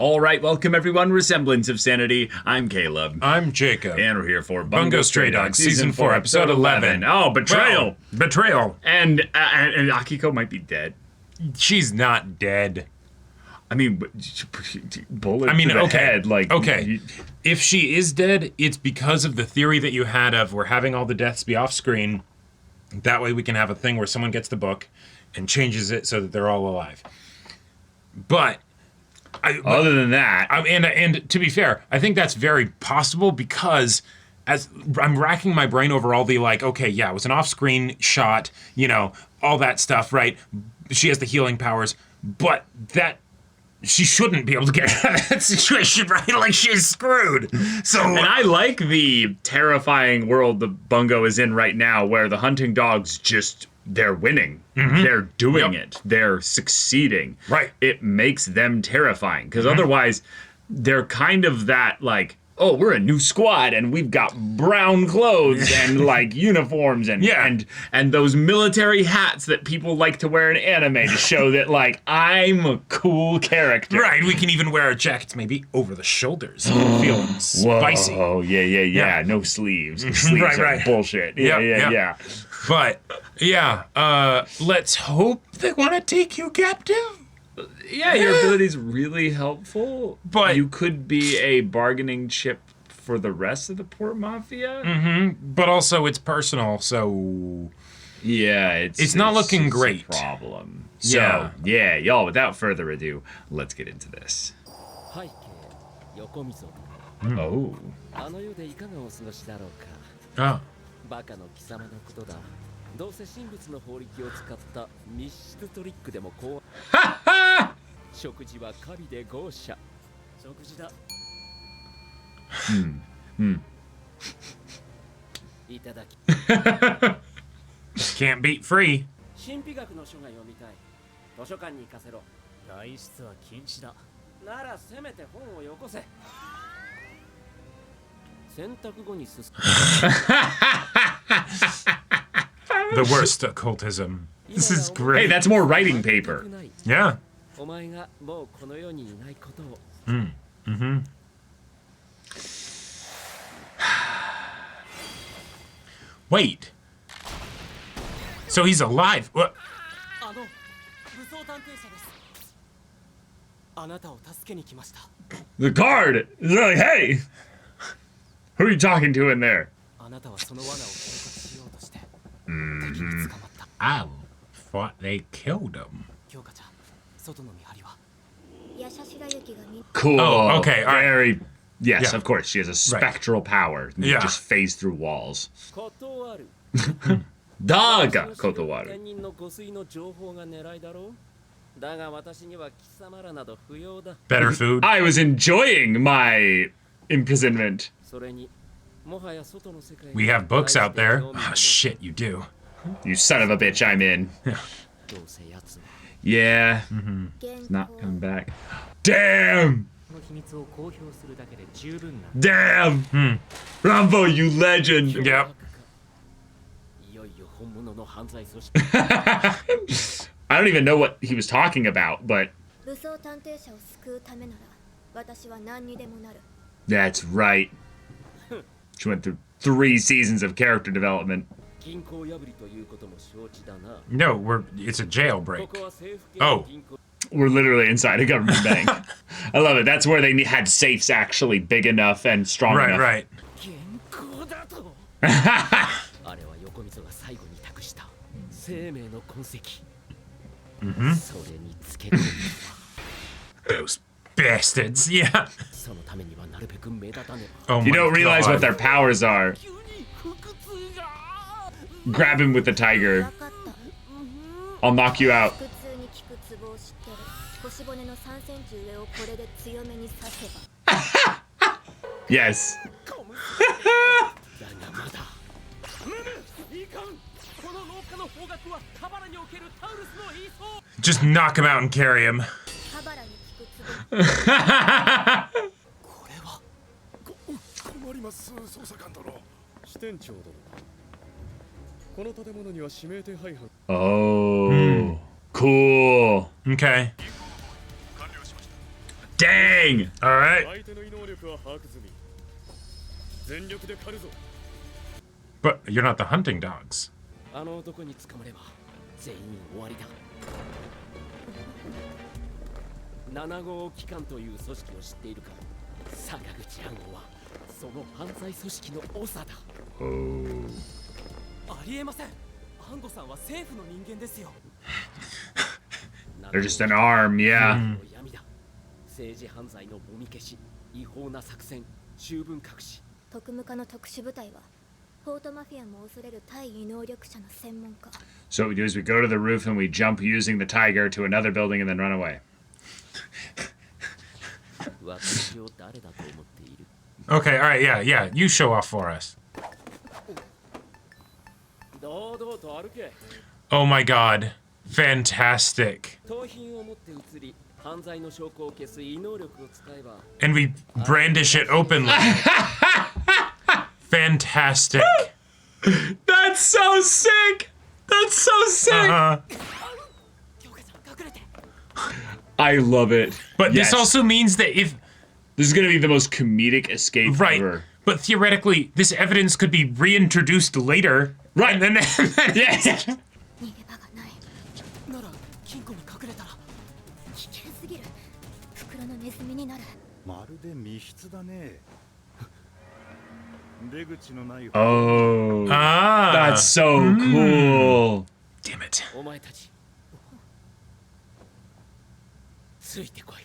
All right, welcome everyone. Semblance of Sanity. I'm Caleb. I'm Jacob. And we're here for Bungou Stray Dogs, Season 4, Episode 11. Oh, betrayal. Well, betrayal. And Akiko might be dead. She's not dead. I mean, bullet to the okay. head. Like, okay. If she is dead, it's because of the theory that you had of we're having all the deaths be off screen. That way we can have a thing where someone gets the book and changes it so that they're all alive. But other than that, and to be fair, I think that's very possible because as I'm racking my brain over all the okay, yeah, it was an off-screen shot, all that stuff, right? She has the healing powers, but that she shouldn't be able to get out of that situation, right? Like she's screwed. So, and I like the terrifying world the Bungou is in right now, where the hunting dogs they're winning. Mm-hmm. They're doing it. They're succeeding. Right. It makes them terrifying. Because otherwise, they're kind of that, oh, we're a new squad and we've got brown clothes and uniforms and those military hats that people like to wear in anime to show that I'm a cool character. Right. We can even wear our jackets maybe over the shoulders. Feeling spicy. Oh, yeah. No sleeves. Sleeves are bullshit. Yeah. But let's hope they want to take you captive. Yeah, your ability's really helpful, but you could be a bargaining chip for the rest of the Port Mafia. Mm-hmm. But also, it's personal, so yeah, it's not looking great. A problem. So yeah, y'all. Without further ado, let's get into this. Oh. Oh. どうせ神仏の法力を使った密室トリックでもこう食事はカビで豪奢食事だいただき Can't beat free 神秘学の書が読みたい図書館に行かせろ外出は禁止だならせめて本をよこせ洗濯後に進む The worst occultism. This is great. Hey, that's more writing paper. Yeah. Wait. So he's alive. What? The guard is like, hey, who are you talking to in there? I thought they killed him. Cool. Oh, okay. All right. Yes, of course. She has a spectral power. You just phase through walls. Daga Kotowaru. Better food. I was enjoying my imprisonment. We have books out there. Oh, shit, you do. You son of a bitch, I'm in. Yeah. It's not coming back. Damn! Damn! Rambo, you legend! Yep. I don't even know what he was talking about, but... That's right. She went through 3 seasons of character development. No, it's a jailbreak. Oh. We're literally inside a government bank. I love it. That's where they had safes actually big enough and strong enough. Right. Those bastards, yeah. Oh my you don't realize God. what their powers are. Grab him with the tiger. I'll knock you out. Yes. Just knock him out and carry him. Oh. Cool. Okay. Dang. Dang. All right. 相手の異能力は把握済み全力で狩るぞ But you're not the hunting dogs. あの男に捕まれば全員終わりだ7号機関という組織を知っているか坂口安吾はその犯罪組織の長だありえません安吾さんは政府の人間ですよ They're just an arm, yeah. 闇だ政治犯罪のもみ消し違法な作戦十分隠し特務課の特殊部隊はポートマフィアも恐れる対異能力者の専門家 So what we do is we go to the roof and we jump using the tiger to another building and then run away. 私を誰だと思っている Okay, all right, yeah. You show off for us. 堂々と歩け Oh my god. Fantastic. 盗品を持って移り犯罪の証拠を消す異能力を使えば And we brandish it openly. Fantastic. That's so sick! That's so sick! Uh-huh. 京香さん隠れて I love it. But Yes. this also means that if This is gonna be the most comedic escape right, ever. but theoretically, this evidence could be reintroduced later. Right. And then Yeah. 逃げ場がないなら金庫に隠れたら危険すぎる袋のネズミになるまるで密室だね出口のない Oh. ah, That's so cool. damn it. お前たちついてこい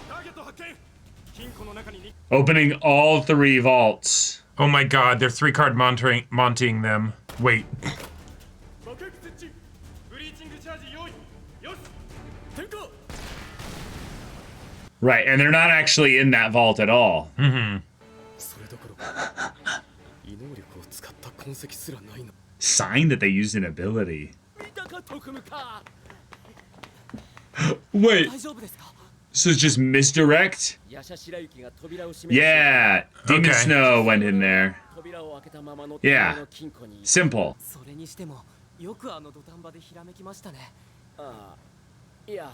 ターゲット発見金庫の中に Opening all 3 vaults. Oh my god, they're 3-card monting them. Wait. 爆薬設置ブリーチングチャージ用意よし点火 Right, and they're not actually in that vault at all. それどころか異能力を使った痕跡すらないの Sign that they used an ability. 見たか特務か Wait, 大丈夫ですか so it's just misdirect? ヤシャ白雪が扉を閉め Yeah, Demon Okay. Snow went in there. 扉を開けたままの Yeah. の金庫に Simple. それにしてもよくあの土壇場でひらめきましたねああいや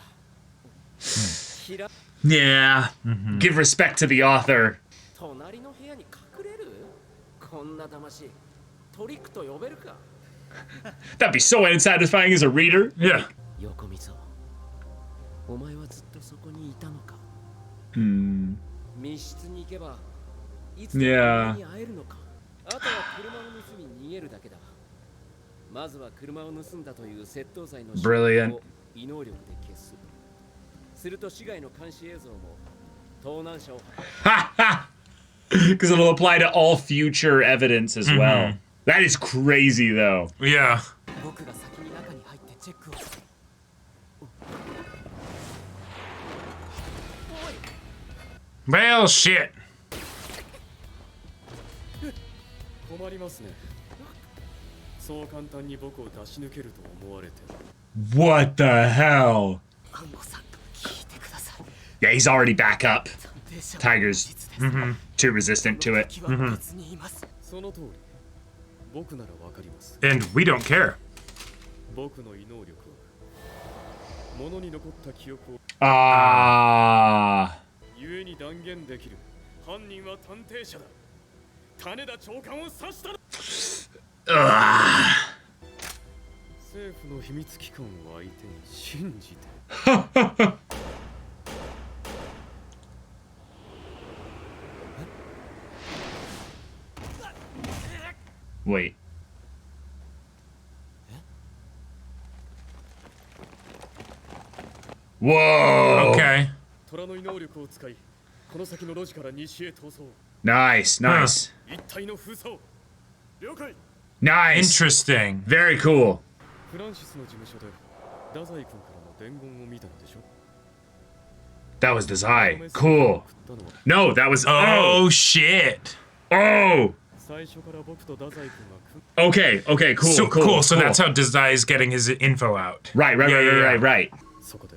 ひら Yeah. Give respect to the author. 隣の部屋に隠れるこんな騙トリックと呼べるか That'd be so unsatisfying as a reader. Yeah. 横溝お前はずっとそこにいたのか Hmm. 密室に行けばいつでも Yeah. お前に会えるのかあとは車を盗み逃げるだけだまずは車を盗んだという窃盗罪の Brilliant. を異能力で消すすると市外の監視映像も盗難車を Because it'll apply to all future evidence as well. That is crazy, though. Yeah. 僕が先に中に入ってチェックを Well, shit. 困りますねそう簡単に僕を出し抜けると思われて What the hell? 安吾さん聞いてください Yeah, he's already back up. 探偵者は Tiger's 事実です too resistant to it. 敵は別にいますその通り僕ならわかります And we don't care. 僕の異能力は物に残った記憶を Ah. 故に断言できる犯人は探偵者だ種田長官を刺した 政府の秘密機関を相手に信じて Wait. Whoa. Okay. 虎の異能力を使いこの先の路地から西へ逃走 Nice, nice. 一体の封鎖を了解 Nice. Interesting. Very cool. フランシスの事務所で太宰君からの伝言を見たのでしょ That was Dazai. Cool. No, that was. Oh, Oh. shit. Oh. 最初から僕と太宰君が Okay. Okay. Cool. So cool. cool. So that's how Dazai is getting his info out. Right. Right. Yeah, right. yeah, Right. Right. Right. そこで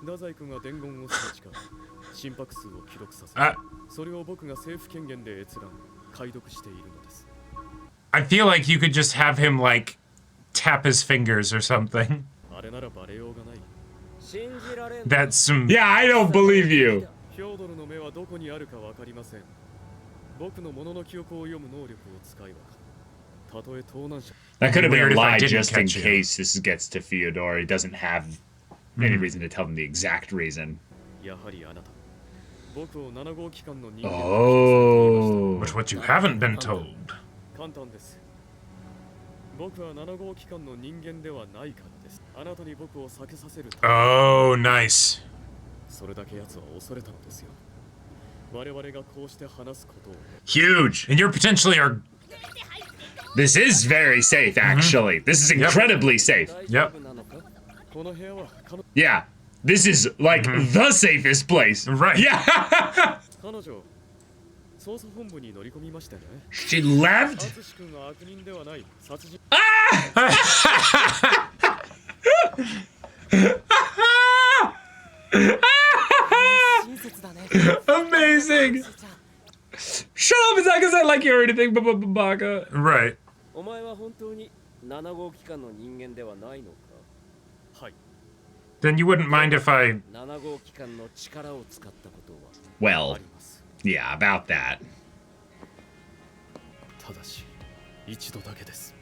太宰君が伝言を数値化心拍数を記録させ Uh, それを僕が政府権限で閲覧解読しているのです I feel like you could just have him like tap his fingers or something. あれならバレようがない信じられん That's some. Yeah, I don't believe you. フョードルの目はどこにあるかわかりません。僕の物の記憶を読む能力を使いは、たとえ盗難者。 That could have been Weird a if I lie didn't just in catch you. case this gets to Fyodor. He doesn't have any reason to tell them the exact reason. やはりあなた。僕を7号機関の人間 Oh. But what you haven't been told. 簡単です。僕は7号機関の人間ではないからです。あなたに僕を避けさせるため Oh, nice. それだけ奴は恐れたのですよ。我々がこうして話すことを。 Huge. And you're potentially our... This is very safe, actually. This is incredibly safe. 大丈夫なのか？この部屋は彼 Yeah. This is like the safest place. Right. Yeah. 女、捜査本部に乗り込みましたね。 She left? 淳君は悪人ではない。殺人。親切だね。 Amazing. Shut up. It's not because I like you or anything, Baka. Right. お前は本当に7号機関の人間ではないのか？はい。 Then you wouldn't mind if I... 7号機関の力を使ったことは Well, あります。 yeah, about that. ただし、一度だけです。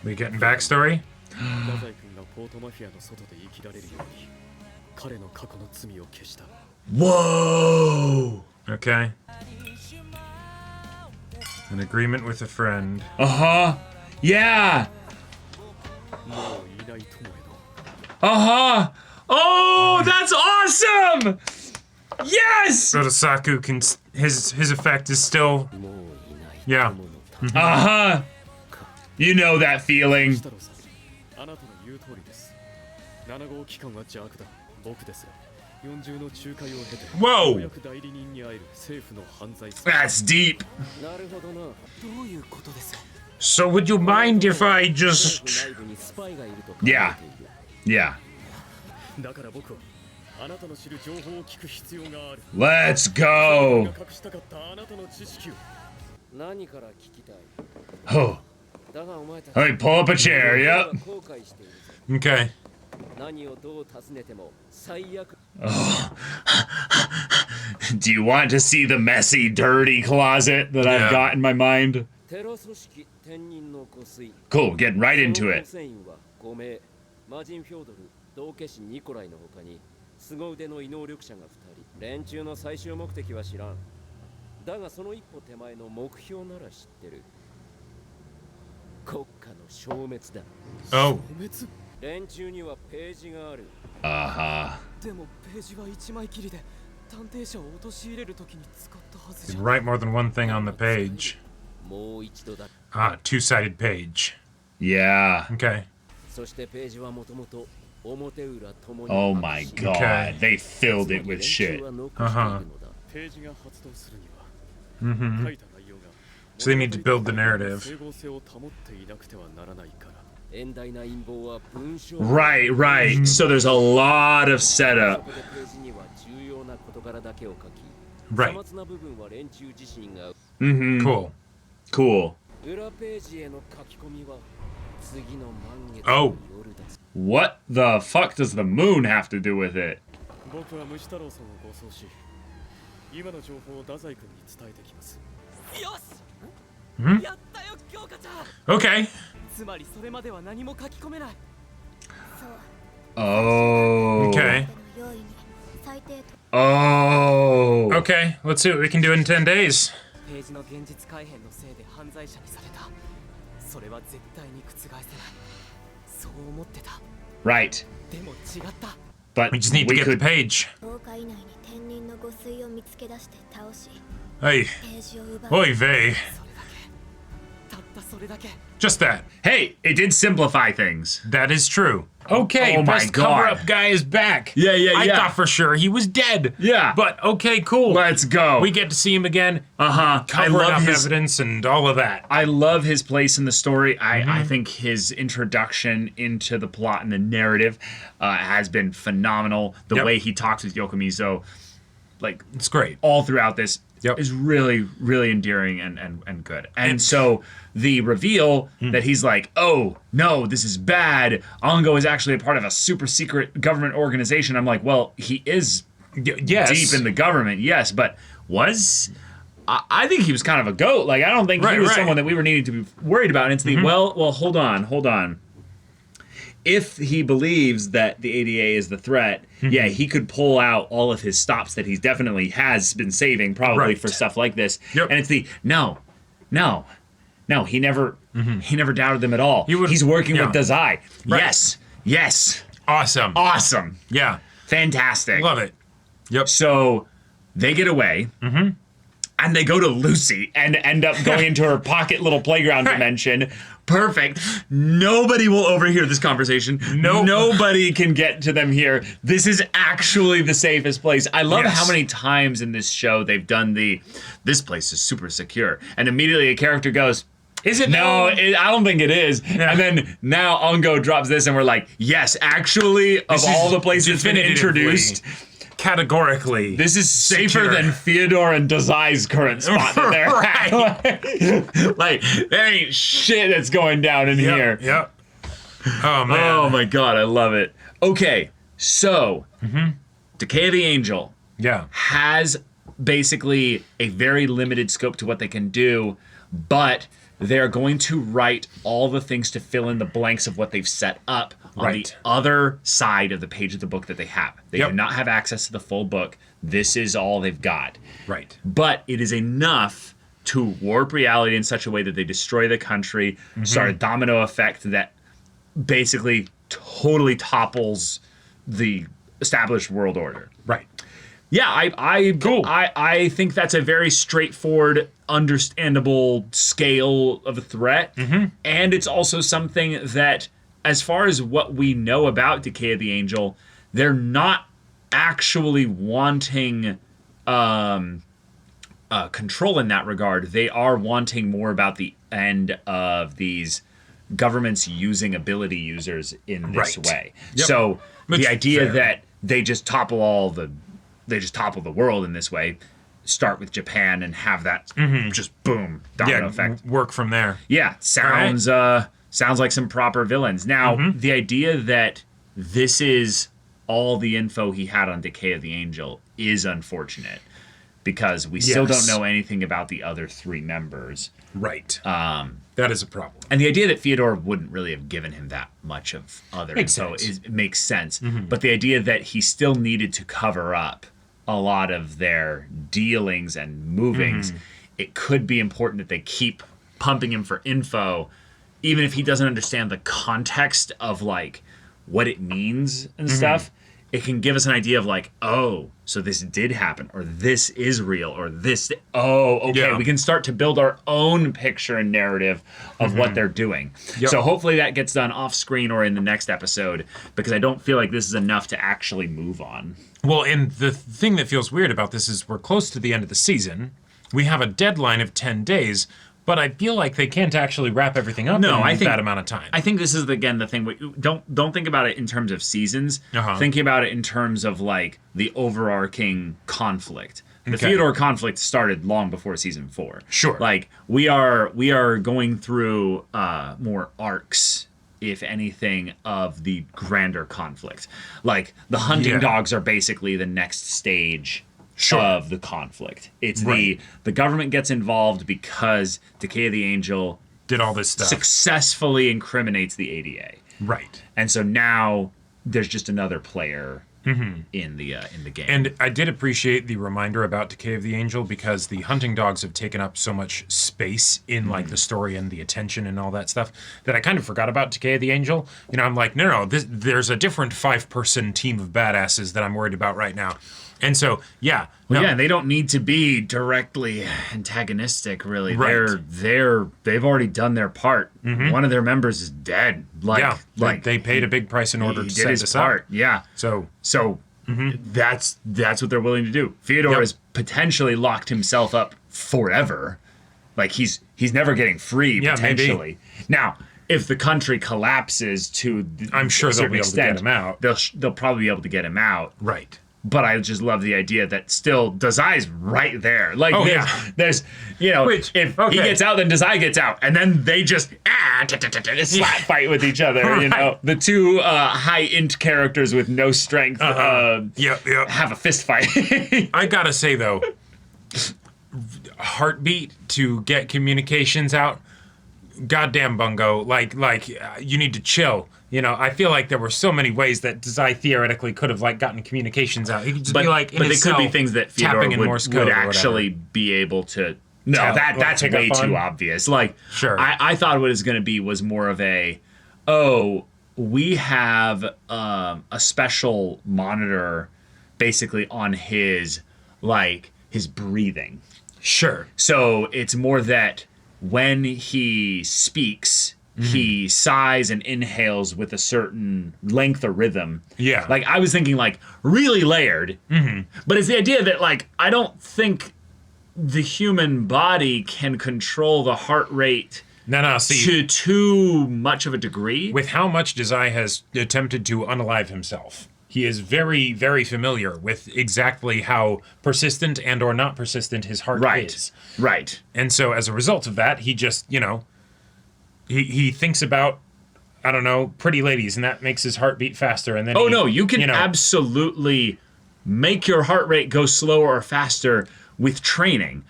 We getting backstory? ダザイ君がポートマフィアの外で生きられるように、彼の過去の罪を消した。 Whoa. Okay. An agreement with a friend. Uh-huh. Yeah. もういない友への Uh-huh. Oh, that's awesome. Yes. Urasaku can... His effect is still... もういない Yeah. 友のため。 Uh-huh. You know that feeling. 太郎さん、あなたの言う通りです。7号機関は邪悪だ。僕ですら、40の仲介を経て、 Whoa. ようやく代理人に会える政府の犯罪。 That's deep. なるほどな。どういうことですか？ So would you mind if I 政 just... 府内部にスパイがいると考えて Yeah. いる。 Yeah. だから僕はあなたの知る情報を聞く必要がある。 Let's 僕 go. が隠したかったあなたの知識を。何から聞きたい？ Oh. だがお前たち Let me pull up a chair. Yep. 後悔しているぞ。 Okay. 何をどう尋ねても最悪。 Do you want to see the messy, dirty closet that I've Yeah. got in my mind? テロ組織天人の御水。 Cool. Getting right into it. その構成員は5名。魔人フョードル、道化師ニコライの他に凄腕の異能力者が2人。連中の最終目的は知らん。だがその一歩手前の目標なら知ってる。国家の消滅だ。 Oh. 連中にはページがある。 Uh-huh. でもページは一枚きりで探偵者を陥れるときに使ったはず You じ can ゃ。 write more than one thing on the page. もう一度だ。 Ah, two-sided page. Yeah. Okay. そしてページはもともと表裏ともに Oh my god. Okay. They filled it with shit. ページが発動するには Mm-hmm. 書いた内容が So they need to build the narrative. 整合性を保っていなくてはならないから。遠大な陰謀は文章 Right, right. So there's a lot of そ setup. こでページには重要な事柄だけを書き、 Right. さまつな部分は連中自身が Mm-hmm. Cool. Cool. 裏ページへの書き込みは次の満月 Oh. の夜だ。 What the fuck does the moon have to do with it? 僕は虫太郎さんを護送し、今の情報を太宰君に伝えてきます。よし、 Hmm? やったよ京香ちゃん。 Okay. つまりそれまでは何も書き込めない。そう Oh. Okay. 用意に最低と Oh. Okay. Let's see what we can do in 10 days. ページの現実改変のせいで犯罪者にされた。それは絶対に覆せない。そう思ってた。 Right. でも違った。 But We just need to we get the could. page. 10日以内に天人の御水を見つけ出して倒し Hey. ページを奪う Oy vey. それだけ。たったそれだけ。 Just that. Hey, it did simplify things. That is true. Okay, Oh my best God. cover-up guy is back. Yeah, yeah, I yeah. thought for sure he was dead. Yeah. But okay, cool. Let's go. We get to see him again. Uh-huh. I Covering love up his evidence and all of that. I love his place in the story. I think his introduction into the plot and the narrative has been phenomenal. The Yep. way he talks with Yokomizo, like It's great. all throughout this, is really, really endearing and good. And so the reveal that he's like, oh, no, this is bad. Ango is actually a part of a super secret government organization. I'm like, well, he is deep in the government, yes, but I think he was kind of a goat. Like, I don't think he was someone that we were needing to be worried about. And it's the, well, hold on. If he believes that the ADA is the threat, yeah, he could pull out all of his stops that he definitely has been saving, probably for stuff like this. Yep. And it's the no, he never doubted them at all. He's working with Dazai. Right. Yes. Awesome. Yeah. Fantastic. Love it. Yep. So they get away. And they go to Lucy and end up going into her pocket little playground dimension. Perfect. Nobody will overhear this conversation. Nobody can get to them here. This is actually the safest place. I love how many times in this show they've done this place is super secure. And immediately a character goes, is it? No, I don't think it is. Yeah. And then now Ango drops this and we're like, yes, actually, of all the places been introduced, categorically, this is safer than Theodore and Dazai's current spot that they're at. Like, there ain't shit that's going down in here. Yep. Oh, man. Oh, my God. I love it. Okay. So, Decay of the Angel has basically a very limited scope to what they can do, but they're going to write all the things to fill in the blanks of what they've set up on the other side of the page of the book that they have. They do not have access to the full book. This is all they've got. Right. But it is enough to warp reality in such a way that they destroy the country, start a domino effect that basically totally topples the established world order. Right. Yeah, I think that's a very straightforward, understandable scale of a threat. And it's also something that, as far as what we know about Decay of the Angel, they're not actually wanting control in that regard. They are wanting more about the end of these governments using ability users in this way. Yep. So Which, the idea fair. that they just topple the world in this way, start with Japan and have that just boom domino effect. Work from there. Yeah, sounds like some proper villains. Now, the idea that this is all the info he had on Decay of the Angel is unfortunate because we still don't know anything about the other three members. Right. That is a problem. And the idea that Theodore wouldn't really have given him that much of other info makes sense. But the idea that he still needed to cover up a lot of their dealings and movings, it could be important that they keep pumping him for info, even if he doesn't understand the context of like what it means and stuff. It can give us an idea of like, oh, so this did happen, or this is real, or this. Oh, okay. We can start to build our own picture and narrative of what they're doing. So hopefully that gets done off screen or in the next episode, because I don't feel like this is enough to actually move on. Well, and the thing that feels weird about this is we're close to the end of the season. We have a deadline of 10 days. But I feel like they can't actually wrap everything up in that amount of time. I think this is, again, the thing. Don't think about it in terms of seasons. Think about it in terms of, like, the overarching conflict. The Theodore conflict started long before season 4. Sure. Like, we are going through more arcs, if anything, of the grander conflict. Like, the hunting dogs are basically the next stage of the conflict. It's the government gets involved because Decay of the Angel did all this stuff, successfully incriminates the ADA. Right. And so now there's just another player in the game. And I did appreciate the reminder about Decay of the Angel, because the hunting dogs have taken up so much space in like the story and the attention and all that stuff that I kind of forgot about Decay of the Angel. You know, I'm like, no, there's a different 5-person team of badasses that I'm worried about right now. And so, they don't need to be directly antagonistic, really. Right. They've already done their part. One of their members is dead. Like they paid a big price in order to set his this part. up. Yeah. So that's what they're willing to do. Theodore has potentially locked himself up forever. Like he's never getting free potentially. Maybe. Now, if the country collapses to I'm sure they'll be able to get him out. They'll probably be able to get him out. Right. But I just love the idea that still Dazai's right there. Like, there's Which, if he gets out, then Dazai gets out. And then they just slap fight with each other, Right. The two high-int characters with no strength Yep. have a fist fight. I gotta say, though, heartbeat to get communications out, goddamn Bungou, like you need to chill. I feel like there were so many ways that Dazai theoretically could have gotten communications out. He could just be like, but they could be things that Fyodor tapping in Morse code would or actually be able to. No, that's pick way up on? too obvious. Like, Sure. I thought what it was going to be was more of we have a special monitor basically on his breathing. Sure. So it's more that when he speaks, he sighs and inhales with a certain length or rhythm. Yeah. Like, I was thinking, really layered. But it's the idea that, I don't think the human body can control the heart rate No, see, to too much of a degree. with how much Dazai has attempted to unalive himself, he is very, very familiar with exactly how persistent and or not persistent his heart is. Right. And so as a result of that, he just, he thinks about, I don't know, pretty ladies, and that makes his heart beat faster. And then You can absolutely make your heart rate go slower or faster with training.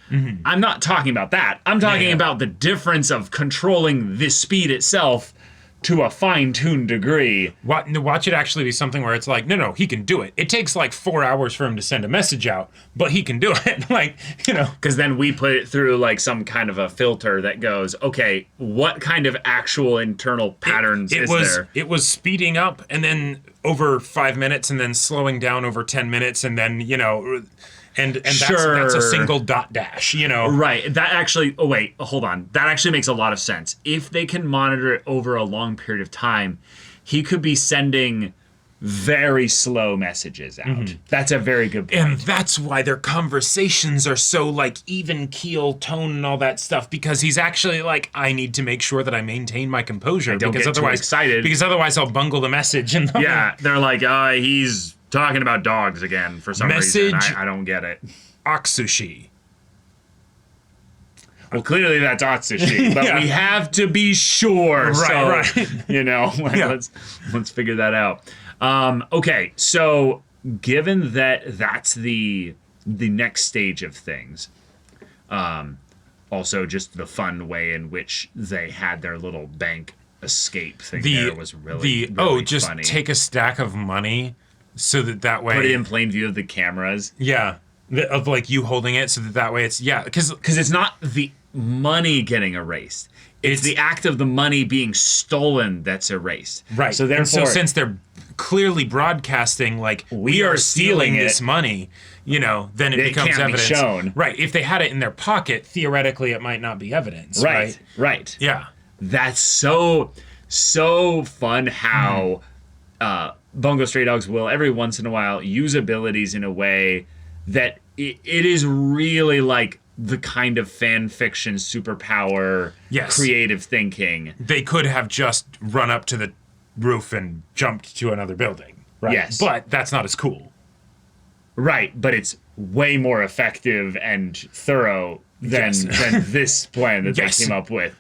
I'm not talking about that. I'm talking about the difference of controlling the speed itself to a fine-tuned degree. Watch it actually be something where it's like, no, he can do it. It takes 4 hours for him to send a message out, but he can do it. Because then we put it through some kind of a filter that goes, okay, what kind of actual internal patterns is there? It was speeding up and then over 5 minutes and then slowing down over 10 minutes and then, and that's a single dot dash, Right. That actually, hold on. That actually makes a lot of sense. If they can monitor it over a long period of time, he could be sending very slow messages out. That's a very good point. And that's why their conversations are so even keel tone and all that stuff, because he's actually I need to make sure that I maintain my composure. don't because get too excited. Because otherwise I'll bungle the message. And they're like, he's talking about dogs again for some reason. I don't get it. Aksushi. Well, clearly that's Atsushi, but we have to be sure. Right. Let's figure that out. Okay, so given that that's the next stage of things, also just the fun way in which they had their little bank escape thing there was really just funny. take a stack of money so that way Put it in plain view of the cameras. Yeah. Of you holding it so that way it's because it's not the money getting erased. It's the act of the money being stolen that's erased. Right. So therefore, so since they're clearly broadcasting we are stealing this money, then it becomes can't evidence. Be shown. Right. If they had it in their pocket, theoretically it might not be evidence. Right. Yeah. That's so fun how Bungo Stray Dogs will every once in a while use abilities in a way that it is really the kind of fan fiction superpower creative thinking. They could have just run up to the roof and jumped to another building. Right. Yes. But that's not as cool. Right, but it's way more effective and thorough than this plan that they came up with.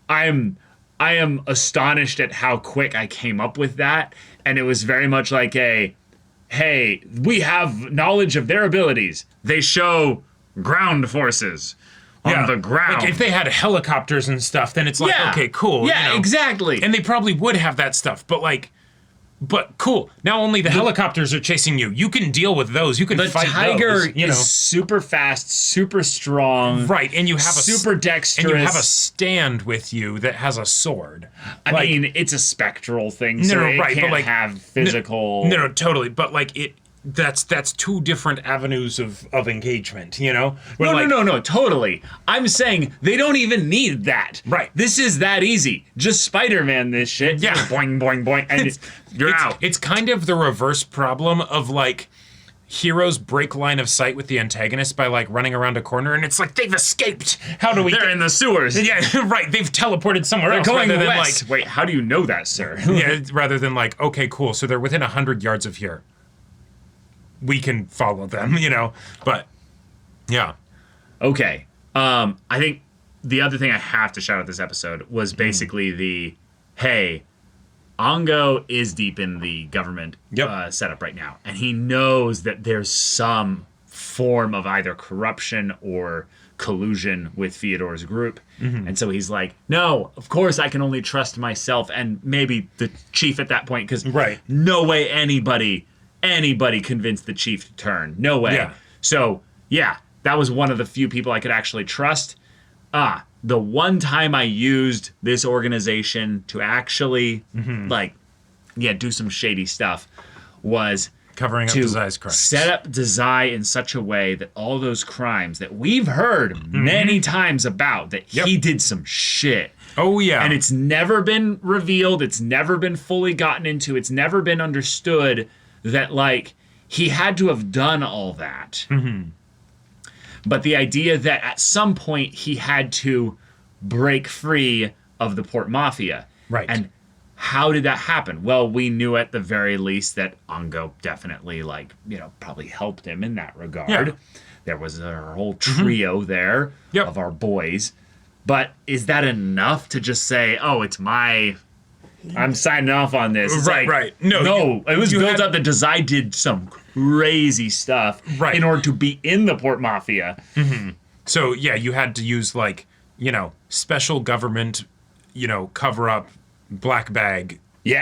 I am astonished at how quick I came up with that, and it was very much hey, we have knowledge of their abilities. They show ground forces on the ground. If they had helicopters and stuff, then it's okay, cool. Yeah, exactly. And they probably would have that stuff, but cool. Now only the helicopters are chasing you. You can deal with those. You can fight tiger those. Is super fast, super strong. Right, and you have super dexterous. And you have a stand with you that has a sword. I mean, it's a spectral thing, so it can't have physical. No, totally. But that's two different avenues of engagement, No, totally. I'm saying they don't even need that. Right. This is that easy. Just Spider-Man this shit. Yeah. Just boing, boing, boing, and you're out. It's kind of the reverse problem of heroes break line of sight with the antagonist by running around a corner, and it's they've escaped. How do we? They're in the sewers. Yeah, right. They've teleported somewhere else. They're going rather west. Than Wait, how do you know that, sir? yeah, rather than okay, cool. So they're within 100 yards of here. we can follow them, But yeah. Okay. I think the other thing I have to shout out this episode was basically the, hey, Ango is deep in the government setup right now, and he knows that there's some form of either corruption or collusion with Fyodor's group. And so he's like, no, of course I can only trust myself and maybe the chief at that point, because no way anybody convinced the chief to turn. No way. Yeah. So, yeah, that was one of the few people I could actually trust. The one time I used this organization to actually, do some shady stuff was covering up to Dazai's crimes. Set up Dazai in such a way that all those crimes that we've heard many times about, that he did some shit. Oh, yeah. And it's never been revealed. It's never been fully gotten into. It's never been understood that, like, he had to have done all that. But the idea that at some point he had to break free of the Port Mafia. Right. And how did that happen? Well, we knew at the very least that Ango definitely, probably helped him in that regard. Yeah. There was a whole trio there of our boys. But is that enough to just say, oh, I'm signing off on this? It's right. No, it was built up that Dazai did some crazy stuff in order to be in the Port Mafia. So, yeah, you had to use, special government, cover-up, black bag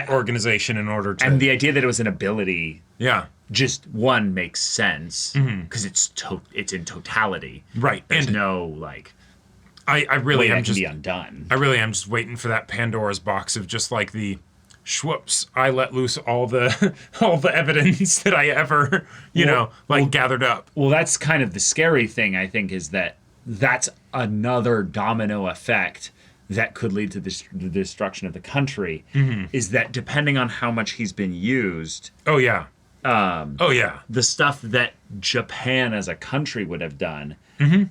organization in order to... And the idea that it was an ability... Yeah. Just, one, makes sense, because it's in totality. Right. There's no, I really am just... be undone. I really am just waiting for that Pandora's box of just, the... Schwoops, I let loose all the evidence that I ever, gathered up. Well, that's kind of the scary thing, I think, is that that's another domino effect that could lead to the destruction of the country, is that depending on how much he's been used... Oh, yeah. The stuff that Japan as a country would have done,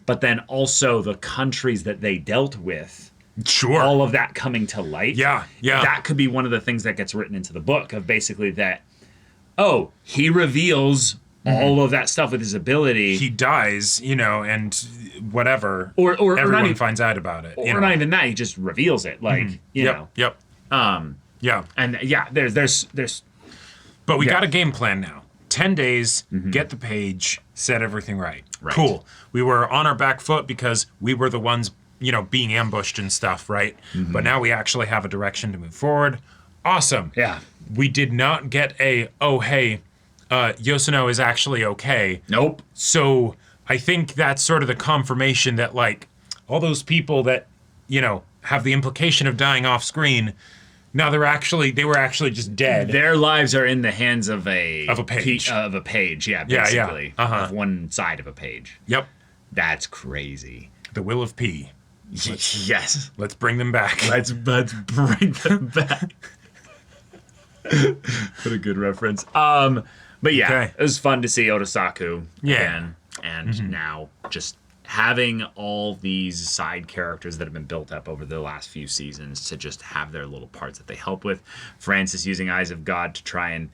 but then also the countries that they dealt with... Sure. All of that coming to light. Yeah. That could be one of the things that gets written into the book, of basically that, he reveals all of that stuff with his ability. He dies, and whatever. Or everyone even, finds out about it. Or not even that, he just reveals it. You know. Yep. Yeah. And there's But we got a game plan now. 10 days, get the page, set everything right. Cool. We were on our back foot because we were the ones being ambushed and stuff, right? But now we actually have a direction to move forward. Awesome. Yeah. We did not get Yosuno is actually okay. Nope. So I think that's sort of the confirmation that, all those people that, have the implication of dying off screen, now they were actually just dead. Their lives are in the hands of a page. Of a page, basically. Yeah. Of one side of a page. Yep. That's crazy. The will of P. Yes. Let's bring them back. Let's bring them back. What a good reference. But yeah, It was fun to see Otosaku again. And now just having all these side characters that have been built up over the last few seasons to just have their little parts that they help with. Francis using Eyes of God to try and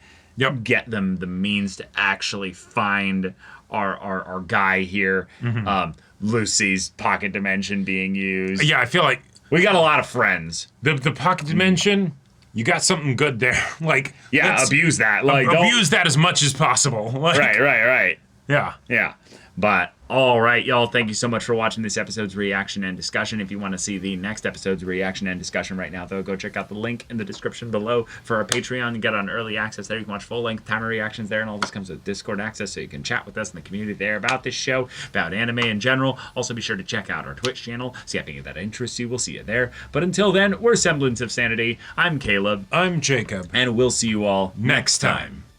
get them the means to actually find our guy here. Lucy's pocket dimension being used. Yeah, I feel like we got a lot of friends. The pocket dimension, you got something good there. Abuse that. Abuse that as much as possible. Right. Yeah. But all right, y'all. Thank you so much for watching this episode's reaction and discussion. If you want to see the next episode's reaction and discussion right now, though, go check out the link in the description below for our Patreon. You get on early access there. You can watch full-length timer reactions there, and all this comes with Discord access, so you can chat with us in the community there about this show, about anime in general. Also, be sure to check out our Twitch channel. See if any of that interests you. We'll see you there. But until then, we're Semblance of Sanity. I'm Caleb. I'm Jacob. And we'll see you all next time.